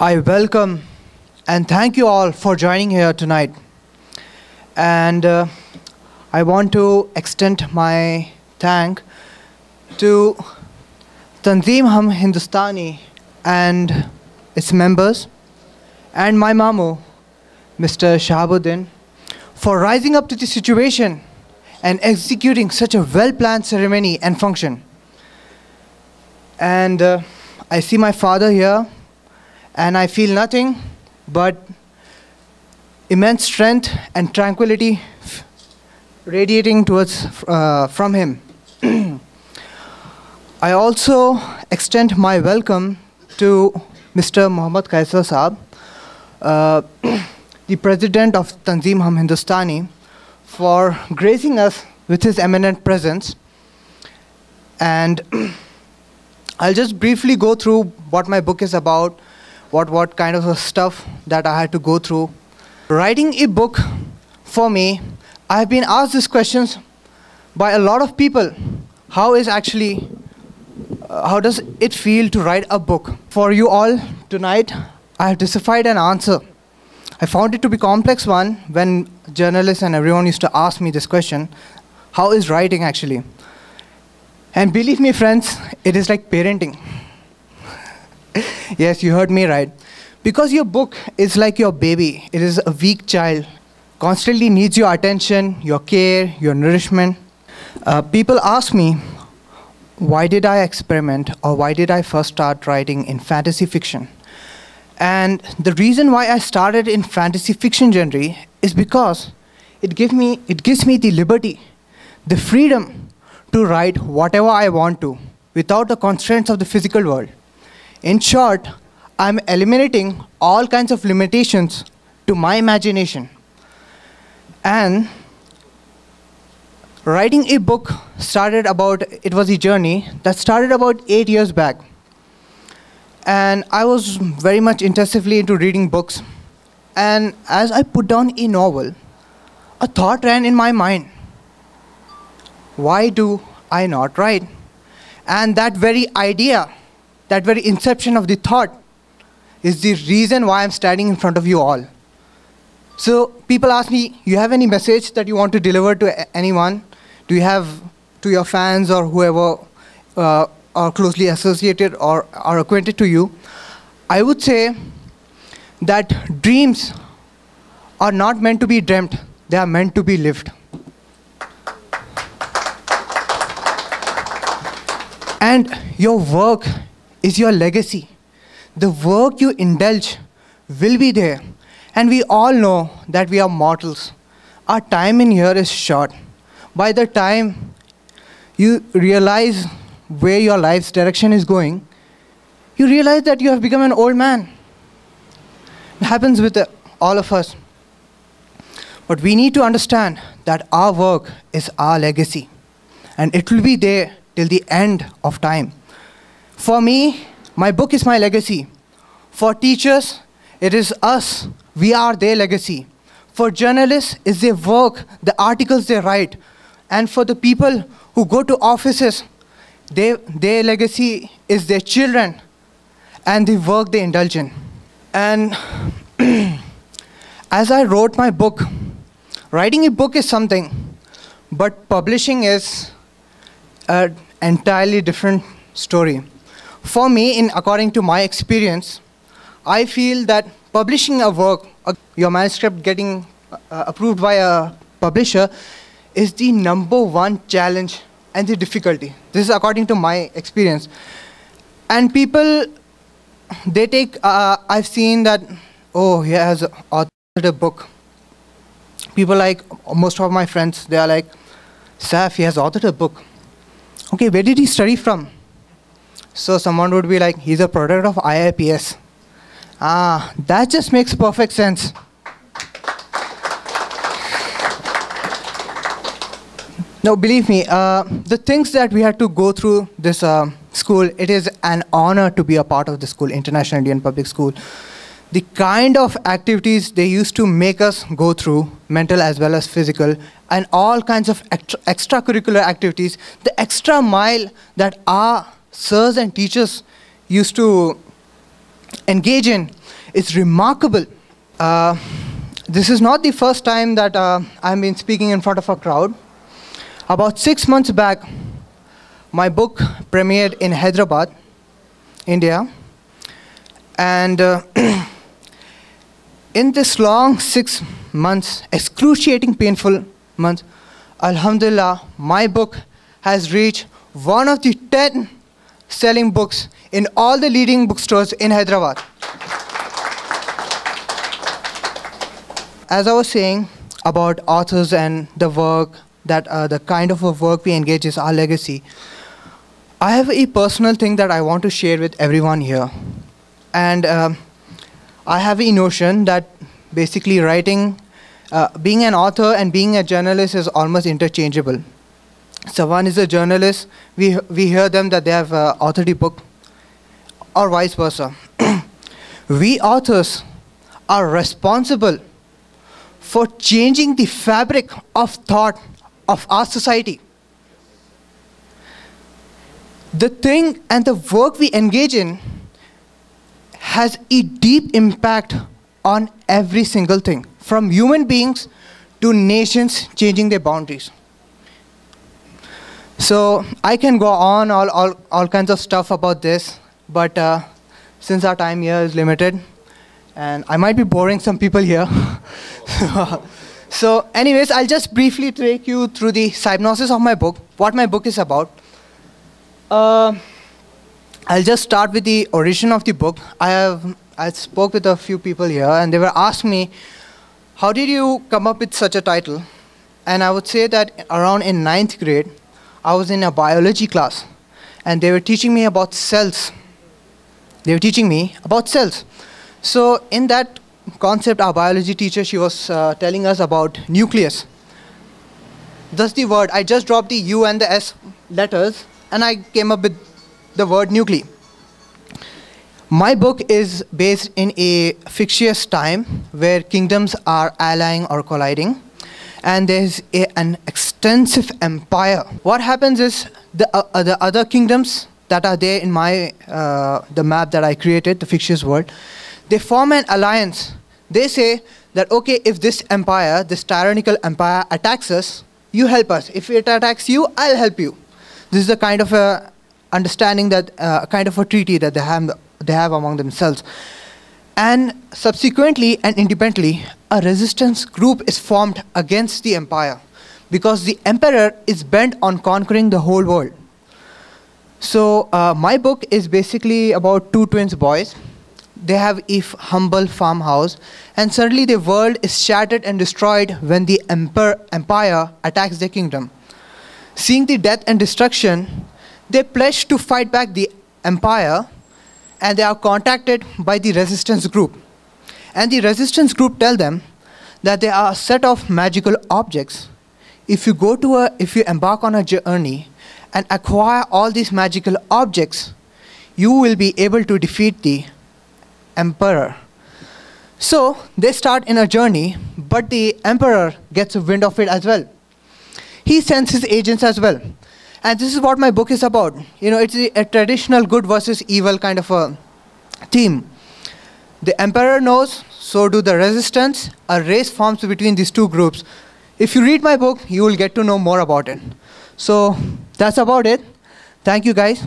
I welcome and thank you all for joining here tonight. And I want to extend my thank to Tanzeem Hum Hindustani and its members, and my mamu, Mr. Shahabuddin, for rising up to the situation and executing such a well-planned ceremony and function. And I see my father here, and I feel nothing but immense strength and tranquility radiating towards from him. I also extend my welcome to Mr. Muhammad Kaisar Saab, the president of Tanzeem Hum Hindustani, for gracing us with his eminent presence. And I'll just briefly go through what my book is about, what kind of stuff that I had to go through. Writing a book, for me, I have been asked these questions by a lot of people. How does it feel to write a book? For you all tonight, I have deciphered an answer. I found it to be a complex one when journalists and everyone used to ask me this question: how is writing actually? And believe me, friends, it is like parenting. Yes, you heard me right. Because your book is like your baby. It is a weak child, constantly needs your attention, your care, your nourishment. People ask me, why did I experiment, or why did I first start writing in fantasy fiction? And the reason why I started in fantasy fiction genre is because it gives me the liberty, the freedom to write whatever I want to, without the constraints of the physical world. In short, I'm eliminating all kinds of limitations to my imagination. And writing a book it was a journey that started about 8 years back. And I was very much intensively into reading books. And as I put down a novel, a thought ran in my mind: why do I not write? And that very idea, that very inception of the thought, is the reason why I'm standing in front of you all. So people ask me, you have any message that you want to deliver to anyone? Do you have to your fans or whoever are closely associated or are acquainted to you? I would say that dreams are not meant to be dreamt, they are meant to be lived. And your work is your legacy. The work you indulge will be there. And we all know that we are mortals. Our time in here is short. By the time you realize where your life's direction is going, you realize that you have become an old man. It happens with all of us. But we need to understand that our work is our legacy. And it will be there till the end of time. For me, my book is my legacy. For teachers, it is us. We are their legacy. For journalists, it's their work, the articles they write. And for the people who go to offices, their legacy is their children and the work they indulge in. And as I wrote my book, writing a book is something, but publishing is an entirely different story. For me, according to my experience, I feel that publishing a work, your manuscript getting approved by a publisher, is the #1 challenge and the difficulty. This is according to my experience. And people, they take, I've seen that, oh, he has authored a book. People like, most of my friends, they are like, Saif, he has authored a book. Okay, where did he study from? So someone would be like, he's a product of IIPS. That just makes perfect sense. No, believe me, the things that we had to go through this school, it is an honor to be a part of the school, International Indian Public School. The kind of activities they used to make us go through, mental as well as physical, and all kinds of extracurricular activities, the extra mile that our sirs and teachers used to engage in, is remarkable. This is not the first time that I've been speaking in front of a crowd. About 6 months back, my book premiered in Hyderabad, India. And in this long 6 months, excruciating, painful months, Alhamdulillah, my book has reached one of the 10 selling books in all the leading bookstores in Hyderabad. As I was saying about authors and the work, that the kind of a work we engage is our legacy, I have a personal thing that I want to share with everyone here. And I have a notion that basically writing, being an author and being a journalist is almost interchangeable. So one is a journalist, we hear them that they have authored a book, or vice versa. We authors are responsible for changing the fabric of thought of our society. The thing and the work we engage in has a deep impact on every single thing, from human beings to nations changing their boundaries. So I can go on all kinds of stuff about this, but since our time here is limited, and I might be boring some people here. So anyways, I'll just briefly take you through the synopsis of my book, what my book is about. I'll just start with the origin of the book. I spoke with a few people here, and they were asking me, how did you come up with such a title? And I would say that around in 9th grade, I was in a biology class, and they were teaching me about cells. They were teaching me about cells. So in that concept, our biology teacher, she was telling us about nucleus. Thus the word, I just dropped the U and the S letters, and I came up with the word nucle. My book is based in a fictitious time where kingdoms are allying or colliding, and there's an extensive empire. What happens is the other kingdoms that are there in my the map that I created, the fictitious world, they form an alliance. They say that, okay, if this empire, this tyrannical empire attacks us, you help us. If it attacks you, I'll help you. This is a kind of a understanding, that kind of a treaty that they have among themselves. And subsequently and independently, a resistance group is formed against the empire, because the emperor is bent on conquering the whole world. So my book is basically about two twins boys. They have a humble farmhouse, and suddenly the world is shattered and destroyed when the empire attacks their kingdom. Seeing the death and destruction, they pledge to fight back the empire, and they are contacted by the resistance group. And the resistance group tell them that there are a set of magical objects. If you embark on a journey and acquire all these magical objects, you will be able to defeat the emperor. So they start in a journey, but the emperor gets a wind of it as well. He sends his agents as well. And this is what my book is about. You know, it's a traditional good versus evil kind of a theme. The emperor knows, so do the resistance. A race forms between these two groups. If you read my book, you will get to know more about it. So that's about it. Thank you, guys.